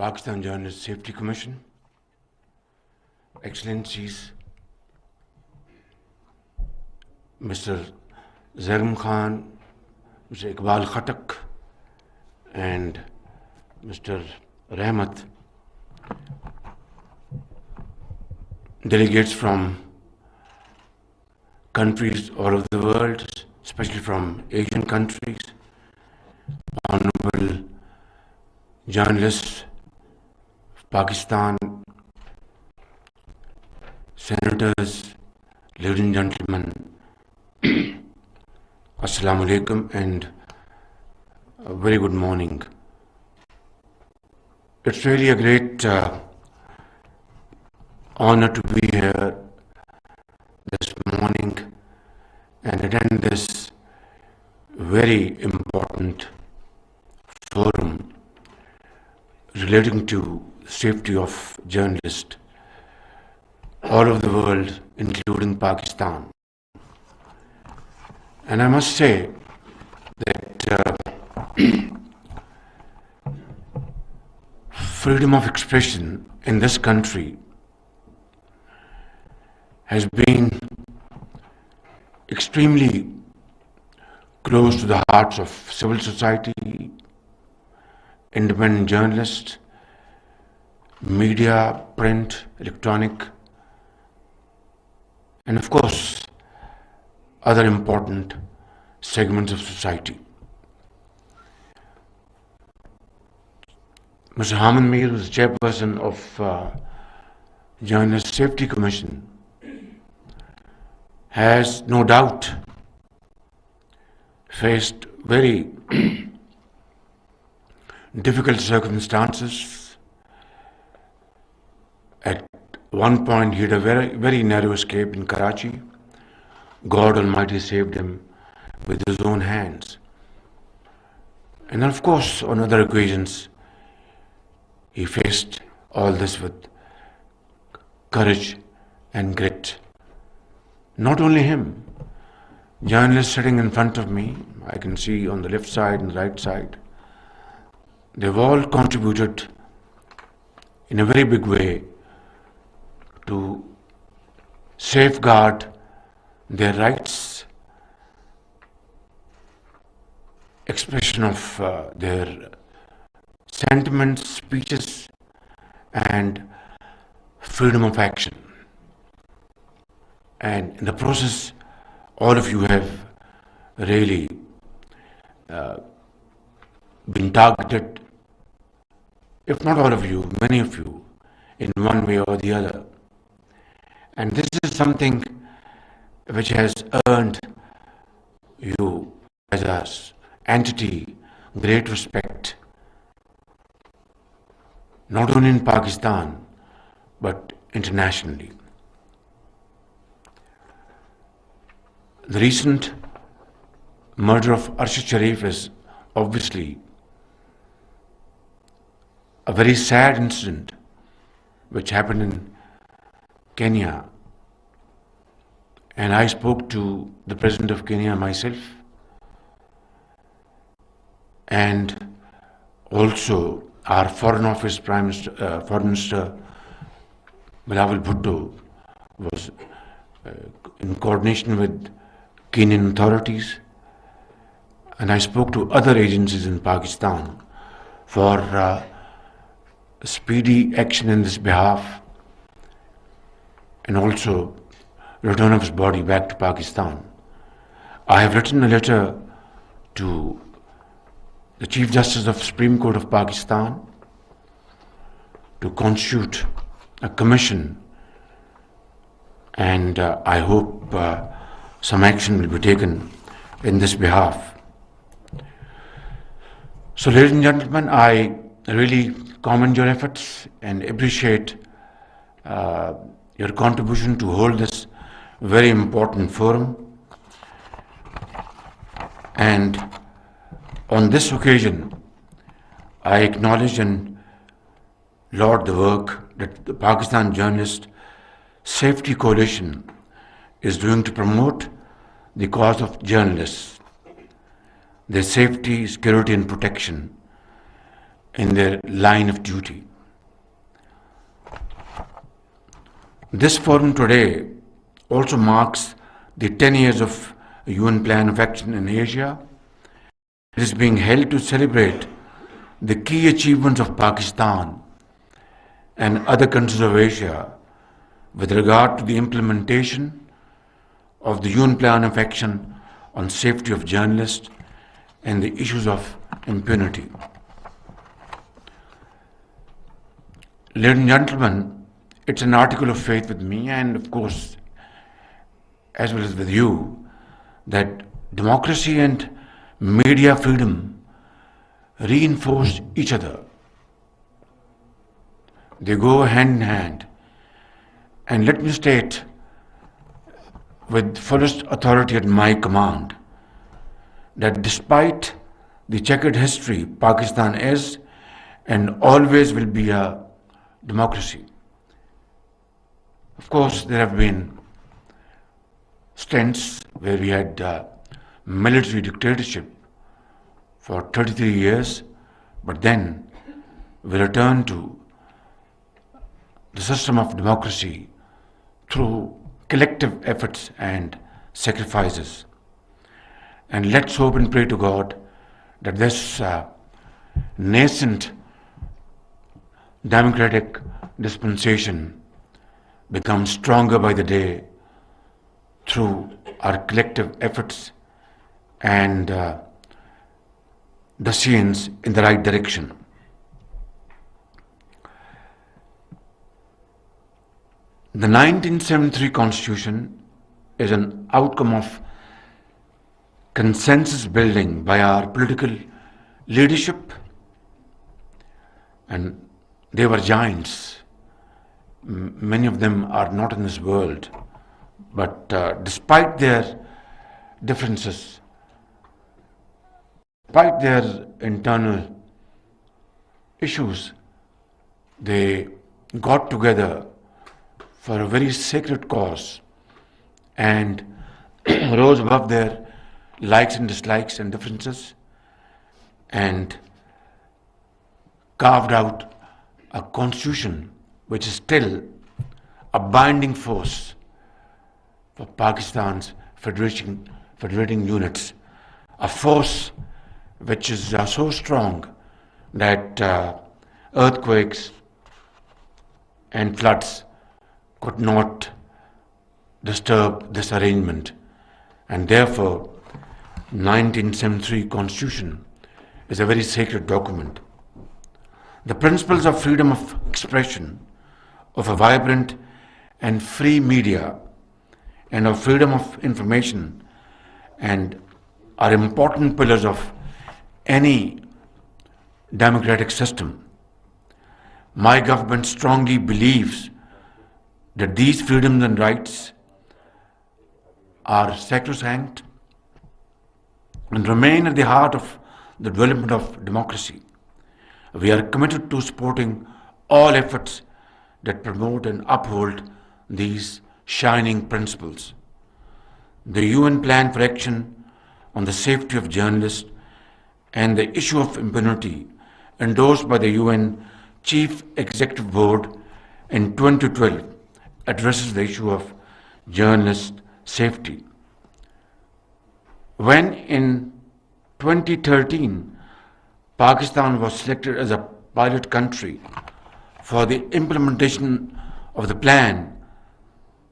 Pakistan Journalist Safety Commission, Excellencies, Mr. Zarim Khan, Mr. Iqbal Khatak, and Mr. Rahmat, delegates from countries all over the world, especially from Asian countries, honorable journalists of Pakistan, senators, ladies and gentlemen, Assalamu alaikum and a very good morning. It's really a great honor to be here this morning and attend this very important forum relating to safety of journalists all over the world, including Pakistan. And I must say that freedom of expression in this country has been extremely close to the hearts of civil society, independent journalists, media, print, electronic, and of course, other important segments of society. Mr. Hamid Mir, who is chairperson of Journalist Safety Commission, has no doubt faced very difficult circumstances. At one point, he had a very narrow escape in Karachi. God Almighty saved him with his own hands. And then, of course, on other occasions, he faced all this with courage and grit. Not only him, journalists sitting in front of me, I can see on the left side and the right side, they've all contributed in a very big way to safeguard their rights, expression of their sentiments, speeches, and freedom of action. And in the process, all of you have really been targeted, if not all of you, many of you, in one way or the other. And this is something which has earned you as an entity great respect, not only in Pakistan, but internationally. The recent murder of Sharif is obviously a very sad incident which happened in Kenya. And I spoke to the President of Kenya myself, and also our Foreign Office Foreign Minister Bilawal Bhutto was in coordination with Kenyan authorities, and I spoke to other agencies in Pakistan for speedy action in this behalf, and also return of his body back to Pakistan. I have written a letter to the Chief Justice of the Supreme Court of Pakistan to constitute a commission, and I hope some action will be taken in this behalf. So, ladies and gentlemen, I really commend your efforts and appreciate your contribution to hold this very important forum. And on this occasion, I acknowledge and laud the work that the Pakistan Journalist Safety Coalition is doing to promote the cause of journalists, their safety, security and protection in their line of duty. This forum today also marks the 10 years of UN Plan of Action in Asia. It is being held to celebrate the key achievements of Pakistan and other countries of Asia with regard to the implementation of the UN Plan of Action on safety of journalists and the issues of impunity. Ladies and gentlemen, it's an article of faith with me and of course as well as with you that democracy and media freedom reinforce each other. They go hand in hand. And let me state with fullest authority at my command that despite the checkered history, Pakistan is and always will be a democracy. Of course, there have been stints where we had military dictatorship for 33 years, but then we returned to the system of democracy through collective efforts and sacrifices. And let's hope and pray to God that this nascent democratic dispensation becomes stronger by the day through our collective efforts and the scenes in the right direction. The 1973 Constitution is an outcome of consensus building by our political leadership, and they were giants. Many of them are not in this world, but despite their differences, despite their internal issues, they got together for a very sacred cause and rose above their likes and dislikes and differences and carved out a constitution which is still a binding force for Pakistan's federating units, a force which is so strong that earthquakes and floods could not disturb this arrangement, and therefore 1973 Constitution is a very sacred document. The principles of freedom of expression, of a vibrant and free media, and of freedom of information and are important pillars of any democratic system. My government strongly believes that these freedoms and rights are sacrosanct and remain at the heart of the development of democracy. We are committed to supporting all efforts that promote and uphold these shining principles. The UN Plan for Action on the Safety of Journalists and the issue of impunity, endorsed by the UN Chief Executive Board in 2012, addresses the issue of journalist safety. When in 2013, Pakistan was selected as a pilot country for the implementation of the plan,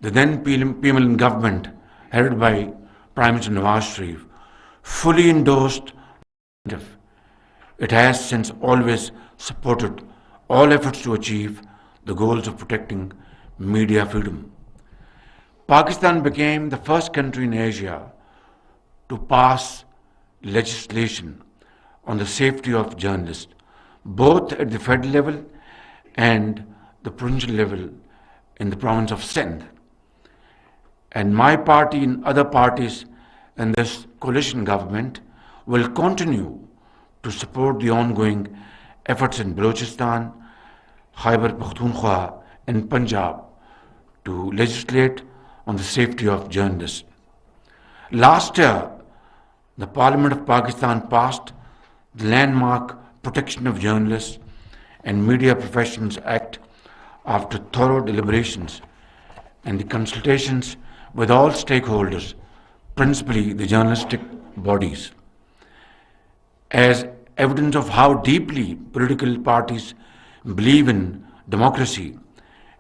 the then PMLN government, headed by Prime Minister Nawaz Sharif, fully endorsed it. It has since always supported all efforts to achieve the goals of protecting media freedom. Pakistan became the first country in Asia to pass legislation on the safety of journalists, both at the federal level and the provincial level in the province of Sindh. And my party and other parties in this coalition government will continue to support the ongoing efforts in Balochistan, Khyber Pakhtunkhwa, and Punjab to legislate on the safety of journalists. Last year, the Parliament of Pakistan passed the landmark Protection of Journalists and Media Professionals Act after thorough deliberations and the consultations with all stakeholders, principally the journalistic bodies, as evidence of how deeply political parties believe in democracy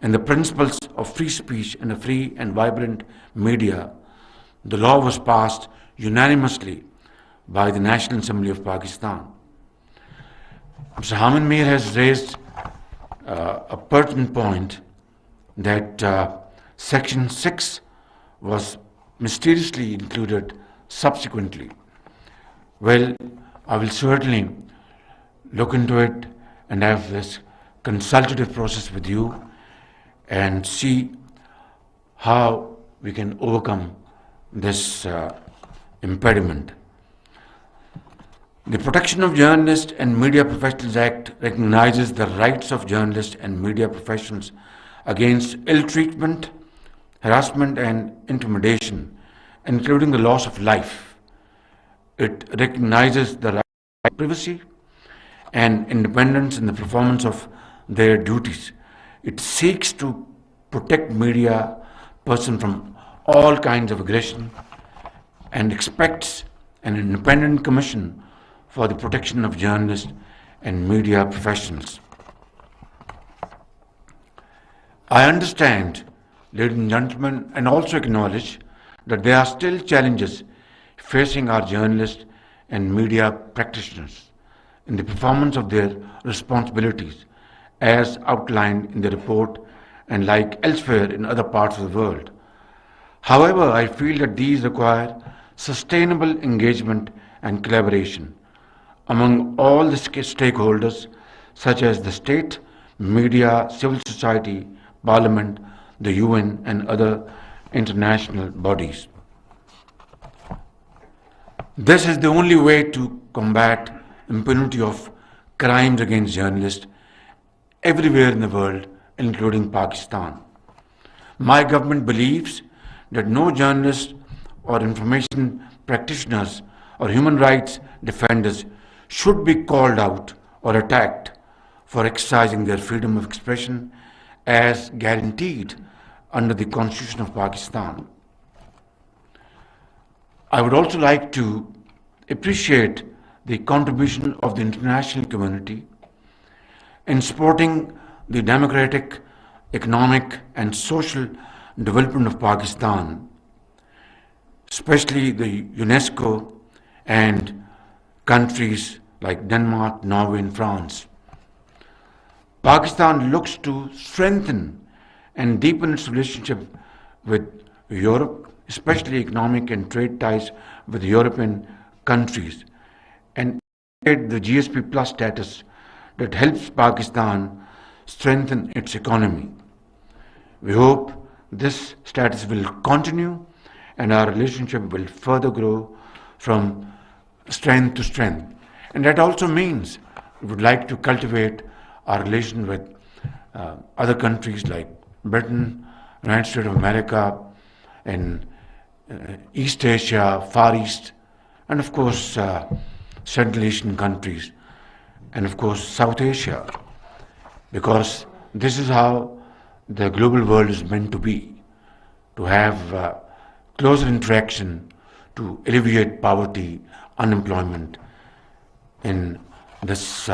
and the principles of free speech and a free and vibrant media, the law was passed unanimously by the National Assembly of Pakistan. Mr. Hamid Mir has raised a pertinent point that Section 6 was mysteriously included subsequently. Well, I will certainly look into it and have this consultative process with you and see how we can overcome this impediment. The Protection of Journalists and Media Professionals Act recognizes the rights of journalists and media professionals against ill treatment, harassment and intimidation, including the loss of life. It recognizes the right to privacy and independence in the performance of their duties. It seeks to protect media persons from all kinds of aggression and expects an independent commission for the protection of journalists and media professionals. I understand, ladies and gentlemen, and also acknowledge that there are still challenges facing our journalists and media practitioners in the performance of their responsibilities as outlined in the report and like elsewhere in other parts of the world. However, I feel that these require sustainable engagement and collaboration among all the stakeholders such as the state, media, civil society, parliament, the UN and other international bodies. This is the only way to combat impunity of crimes against journalists everywhere in the world, including Pakistan. My government believes that no journalist or information practitioners or human rights defenders should be called out or attacked for exercising their freedom of expression as guaranteed under the Constitution of Pakistan. I would also like to appreciate the contribution of the international community in supporting the democratic, economic and social development of Pakistan, especially the UNESCO and countries like Denmark, Norway and France. Pakistan looks to strengthen and deepen its relationship with Europe, especially economic and trade ties with European countries, and the GSP Plus status that helps Pakistan strengthen its economy. We hope this status will continue and our relationship will further grow from strength to strength. And that also means we would like to cultivate our relation with other countries like Britain, United States of America, and East Asia, Far East, and of course Central Asian countries, and of course South Asia, because this is how the global world is meant to be, to have closer interaction to alleviate poverty, unemployment in this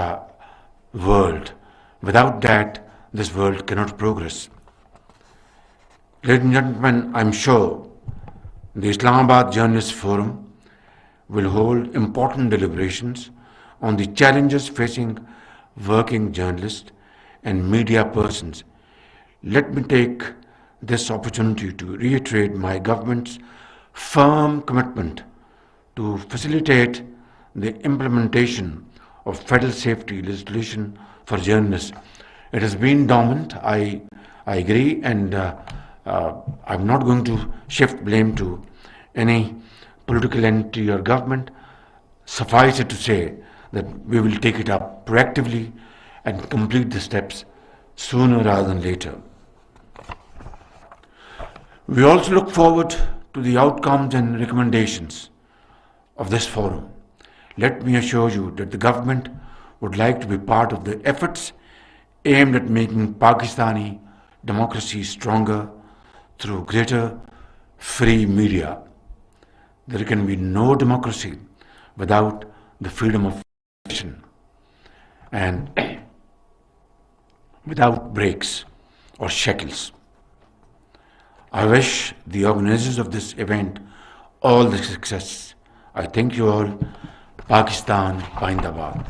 world. Without that, this world cannot progress. Ladies and gentlemen, I'm sure the Islamabad Journalist Forum will hold important deliberations on the challenges facing working journalists and media persons. Let me take this opportunity to reiterate my government's firm commitment to facilitate the implementation of federal safety legislation for journalists. It has been dormant, I agree, and I'm not going to shift blame to any political entity or government. Suffice it to say that we will take it up proactively and complete the steps sooner rather than later. We also look forward to the outcomes and recommendations of this forum. Let me assure you that the government would like to be part of the efforts aimed at making Pakistani democracy stronger through greater free media. There can be no democracy without the freedom of expression and without breaks or shackles. I wish the organizers of this event all the success. I thank you all. Pakistan, Islamabad.